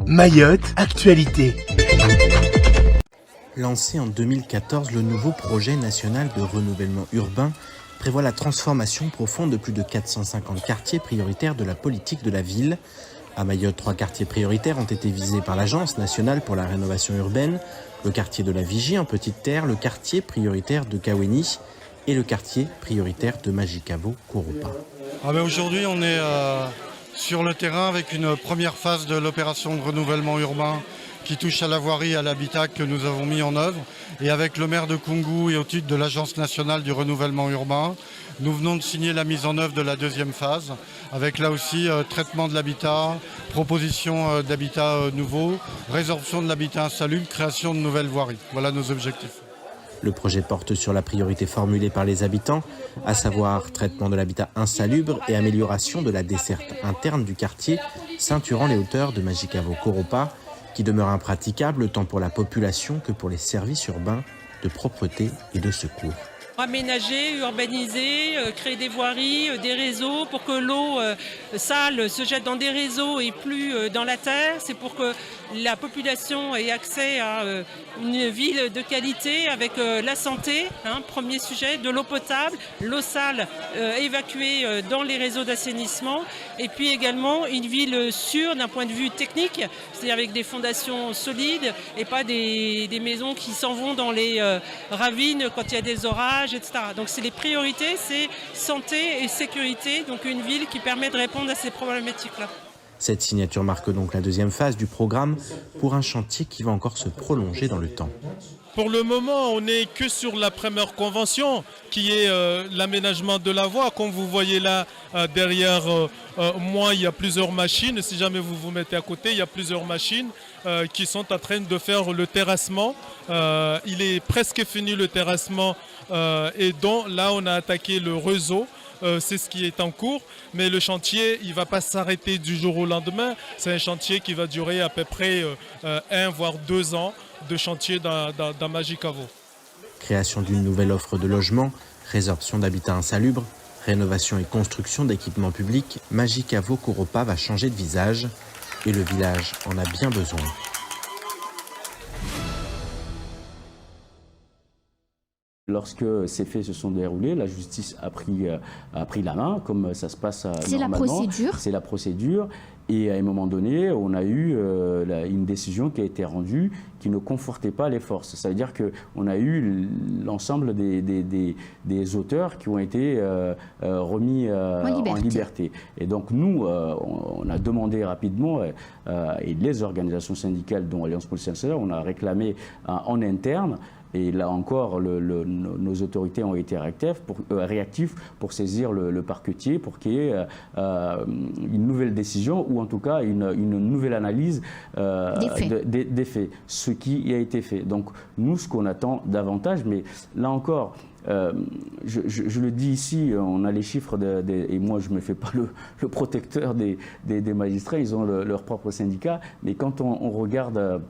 Mayotte, actualité. Lancé en 2014, le nouveau projet national de renouvellement urbain prévoit la transformation profonde de plus de 450 quartiers prioritaires de la politique de la ville. À Mayotte, 3 quartiers prioritaires ont été visés par l'Agence nationale pour la rénovation urbaine, le quartier de la Vigie en Petite Terre, le quartier prioritaire de Kaweni et le quartier prioritaire de Majicavo-Kouroupa. Aujourd'hui, on est sur le terrain avec une première phase de l'opération de renouvellement urbain qui touche à la voirie et à l'habitat que nous avons mis en œuvre. Et avec le maire de Koungou et au titre de l'Agence nationale du renouvellement urbain, nous venons de signer la mise en œuvre de la deuxième phase, avec là aussi traitement de l'habitat, proposition d'habitat nouveau, résorption de l'habitat insalubre, création de nouvelles voiries. Voilà nos objectifs. Le projet porte sur la priorité formulée par les habitants, à savoir traitement de l'habitat insalubre et amélioration de la desserte interne du quartier, ceinturant les hauteurs de Majicavo-Kouroupa, qui demeure impraticable tant pour la population que pour les services urbains de propreté et de secours. Aménager, urbaniser, créer des voiries, des réseaux pour que l'eau sale se jette dans des réseaux et plus dans la terre. C'est pour que la population ait accès à une ville de qualité avec la santé, premier sujet, de l'eau potable, l'eau sale évacuée dans les réseaux d'assainissement et puis également une ville sûre d'un point de vue technique, c'est-à-dire avec des fondations solides et pas des maisons qui s'en vont dans les ravines quand il y a des orages, etc. Donc c'est les priorités, c'est santé et sécurité, donc une ville qui permet de répondre à ces problématiques-là. Cette signature marque donc la deuxième phase du programme pour un chantier qui va encore se prolonger dans le temps. Pour le moment, on n'est que sur la première convention qui est l'aménagement de la voie. Comme vous voyez là, derrière moi, il y a plusieurs machines. Si jamais vous vous mettez à côté, il y a plusieurs machines qui sont en train de faire le terrassement. Il est presque fini le terrassement et donc là, on a attaqué le réseau. C'est ce qui est en cours, mais le chantier, il ne va pas s'arrêter du jour au lendemain. C'est un chantier qui va durer à peu près 1 voire 2 ans de chantier dans Majicavo. Création d'une nouvelle offre de logement, résorption d'habitats insalubres, rénovation et construction d'équipements publics, Majicavo-Kouroupa va changer de visage et le village en a bien besoin. Lorsque ces faits se sont déroulés, la justice a pris la main, comme ça se passe normalement. C'est la procédure. C'est la procédure. Et à un moment donné, on a eu une décision qui a été rendue qui ne confortait pas les forces. Ça veut dire qu'on a eu l'ensemble des auteurs qui ont été remis en liberté. Et donc nous, on a demandé rapidement, et les organisations syndicales, dont Alliance Police Nationale, on a réclamé en interne. Et là encore, nos autorités ont été réactifs pour saisir le parquetier, pour qu'il y ait une nouvelle décision ou en tout cas une nouvelle analyse des faits, ce qui a été fait. Donc nous, ce qu'on attend davantage, mais là encore, je le dis ici, on a les chiffres, et moi je ne me fais pas le protecteur des magistrats, ils ont leur propre syndicat, mais quand on regarde...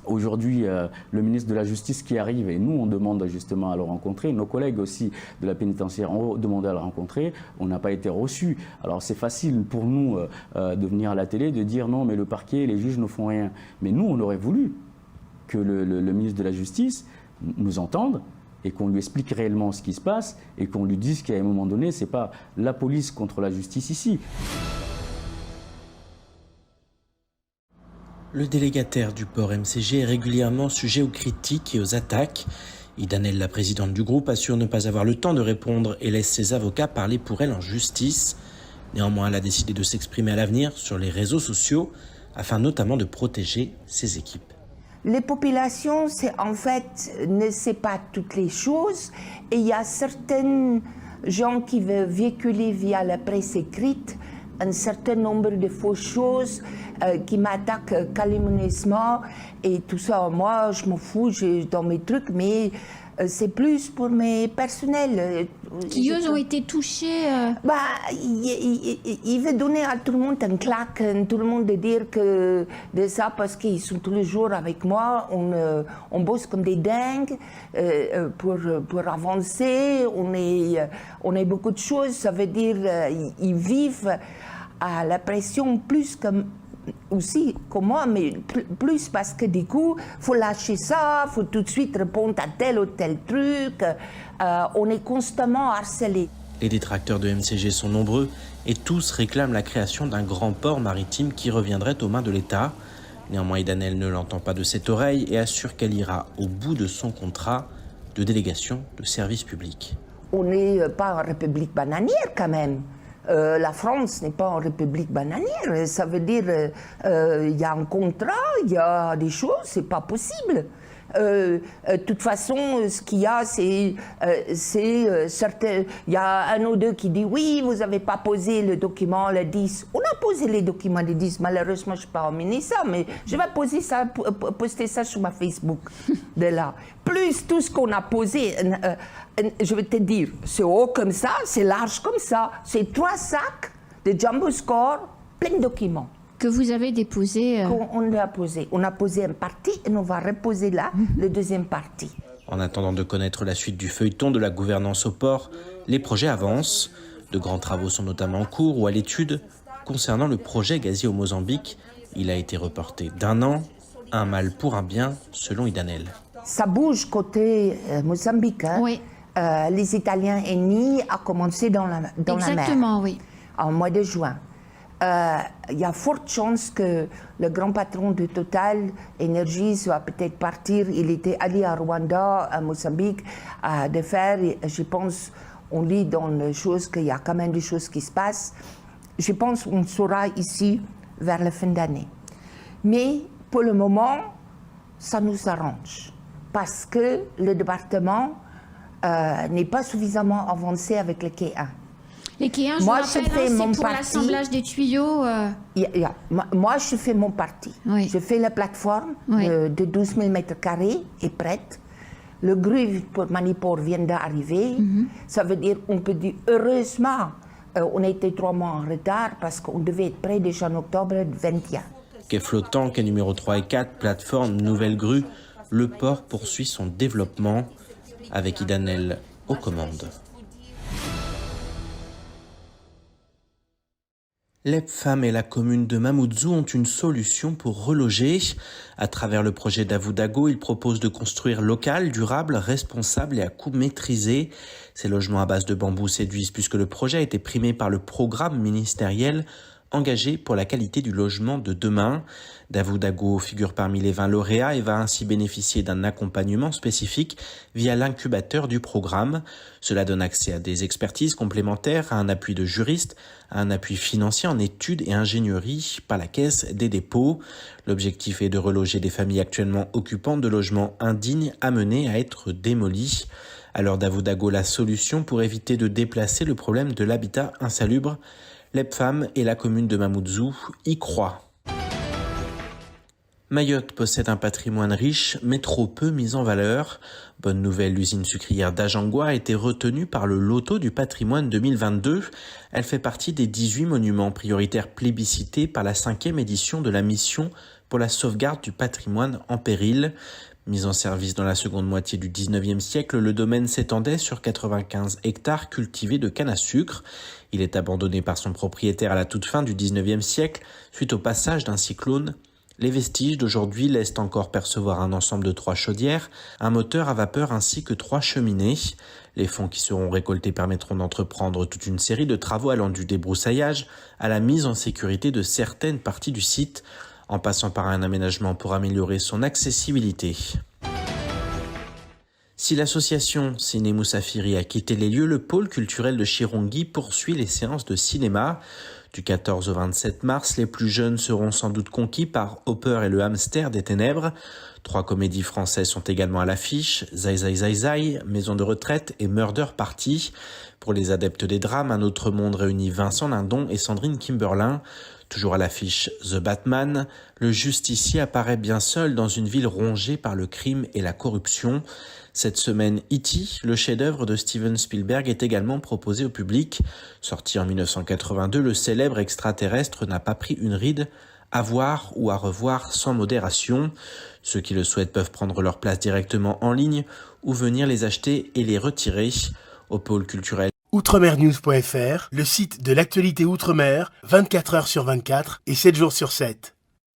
Aujourd'hui, le ministre de la Justice qui arrive, et nous on demande justement à le rencontrer, nos collègues aussi de la pénitentiaire ont demandé à le rencontrer, on n'a pas été reçus. Alors c'est facile pour nous de venir à la télé, de dire non mais le parquet, les juges ne font rien. Mais nous on aurait voulu que le ministre de la Justice nous entende et qu'on lui explique réellement ce qui se passe et qu'on lui dise qu'à un moment donné, ce n'est pas la police contre la justice ici. Le délégataire du port MCG est régulièrement sujet aux critiques et aux attaques. Idanel, la présidente du groupe, assure ne pas avoir le temps de répondre et laisse ses avocats parler pour elle en justice. Néanmoins, elle a décidé de s'exprimer à l'avenir sur les réseaux sociaux afin notamment de protéger ses équipes. Les populations, ne savent pas toutes les choses et il y a certains gens qui veulent véhiculer via la presse écrite un certain nombre de fausses choses qui m'attaquent calomnieusement et tout ça. Moi, je m'en fous dans mes trucs, mais c'est plus pour mes personnels. Qui eux ont été touchés il veut donner à tout le monde un claque, tout le monde dire que de ça parce qu'ils sont tous les jours avec moi. On bosse comme des dingues pour avancer. On est beaucoup de choses. Ça veut dire ils vivent à la pression plus comme aussi comme moi, mais plus parce que du coup, faut lâcher ça, faut tout de suite répondre à tel ou tel truc. On est constamment harcelé. Les détracteurs de MCG sont nombreux et tous réclament la création d'un grand port maritime qui reviendrait aux mains de l'État. Néanmoins, Idanel ne l'entend pas de cette oreille et assure qu'elle ira au bout de son contrat de délégation de service public. On n'est pas en république bananière quand même. La France n'est pas en république bananière. Ça veut dire il y a un contrat, il y a des choses, c'est pas possible. De toute façon, ce qu'il y a, c'est certains. Il y a un ou deux qui dit oui, vous n'avez pas posé le document le 10. On a posé les documents le 10. Malheureusement, je ne peux pas emmener ça, mais je vais poster ça sur ma Facebook de là. Plus tout ce qu'on a posé, je vais te dire, c'est haut comme ça, c'est large comme ça, c'est 3 sacs de Jumbo Score, plein de documents. Que vous avez déposé. On a posé. On a posé une partie et on va reposer là la deuxième partie. En attendant de connaître la suite du feuilleton de la gouvernance au port, les projets avancent. De grands travaux sont notamment en cours ou à l'étude. Concernant le projet gazier au Mozambique, il a été reporté d'1 an. Un mal pour un bien, selon Idanel. Ça bouge côté Mozambique. Hein? Oui. Les Italiens ennemis ont commencé dans la mer. Exactement, oui. En mois de juin. Il y a forte chance que le grand patron de Total Energies va peut-être partir. Il était allé à Rwanda, à Mozambique, de faire, je pense, on lit dans les choses qu'il y a quand même des choses qui se passent. Je pense qu'on saura ici vers la fin d'année. Mais pour le moment, ça nous arrange. Parce que le département n'est pas suffisamment avancé avec le quai 1. Les quais 1, je Moi, vous rappelle, c'est pour l'assemblage des tuyaux. Moi, je fais mon parti. Oui. Je fais la plateforme Oui. de 12 000 mètres carrés est prête. Le grue pour Manipur vient d'arriver. Ça veut dire, on peut dire, heureusement, on a été 3 mois en retard parce qu'on devait être prêt déjà en octobre 2021. Quai flottant, quai numéro 3 et 4, plateforme, nouvelle grue, le port poursuit son développement avec Idanel aux commandes. L'EPFAM et la commune de Mamoudzou ont une solution pour reloger. À travers le projet d'Avoudago, ils proposent de construire local, durable, responsable et à coût maîtrisé. Ces logements à base de bambou séduisent puisque le projet a été primé par le programme ministériel engagé pour la qualité du logement de demain. Davoudago figure parmi les 20 lauréats et va ainsi bénéficier d'un accompagnement spécifique via l'incubateur du programme. Cela donne accès à des expertises complémentaires, à un appui de juristes, à un appui financier en études et ingénierie par la Caisse des dépôts. L'objectif est de reloger des familles actuellement occupantes de logements indignes amenés à être démolis. Alors Davoudago, la solution pour éviter de déplacer le problème de l'habitat insalubre. L'EPFAM et la commune de Mamoudzou y croient. Mayotte possède un patrimoine riche, mais trop peu mis en valeur. Bonne nouvelle, l'usine sucrière d'Ajangwa a été retenue par le loto du patrimoine 2022. Elle fait partie des 18 monuments prioritaires plébiscités par la 5e édition de la mission pour la sauvegarde du patrimoine en péril. Mis en service dans la seconde moitié du 19e siècle, le domaine s'étendait sur 95 hectares cultivés de canne à sucre. Il est abandonné par son propriétaire à la toute fin du 19e siècle suite au passage d'un cyclone. Les vestiges d'aujourd'hui laissent encore percevoir un ensemble de 3 chaudières, un moteur à vapeur ainsi que 3 cheminées. Les fonds qui seront récoltés permettront d'entreprendre toute une série de travaux allant du débroussaillage à la mise en sécurité de certaines parties du site, en passant par un aménagement pour améliorer son accessibilité. Si l'association Ciné Moussafiri a quitté les lieux, le pôle culturel de Chirongui poursuit les séances de cinéma. Du 14 au 27 mars, les plus jeunes seront sans doute conquis par Hopper et le hamster des ténèbres. 3 comédies françaises sont également à l'affiche, Zai Zai Zai Zai, Maison de retraite et Murder Party. Pour les adeptes des drames, Un autre monde réunit Vincent Lindon et Sandrine Kimberlin. Toujours à l'affiche The Batman, le justicier apparaît bien seul dans une ville rongée par le crime et la corruption. Cette semaine, E.T., le chef-d'œuvre de Steven Spielberg, est également proposé au public. Sorti en 1982, le célèbre extraterrestre n'a pas pris une ride, à voir ou à revoir sans modération. Ceux qui le souhaitent peuvent prendre leur place directement en ligne ou venir les acheter et les retirer au pôle culturel. Outremernews.fr, le site de l'actualité outre-mer, 24 heures sur 24 et 7 jours sur 7.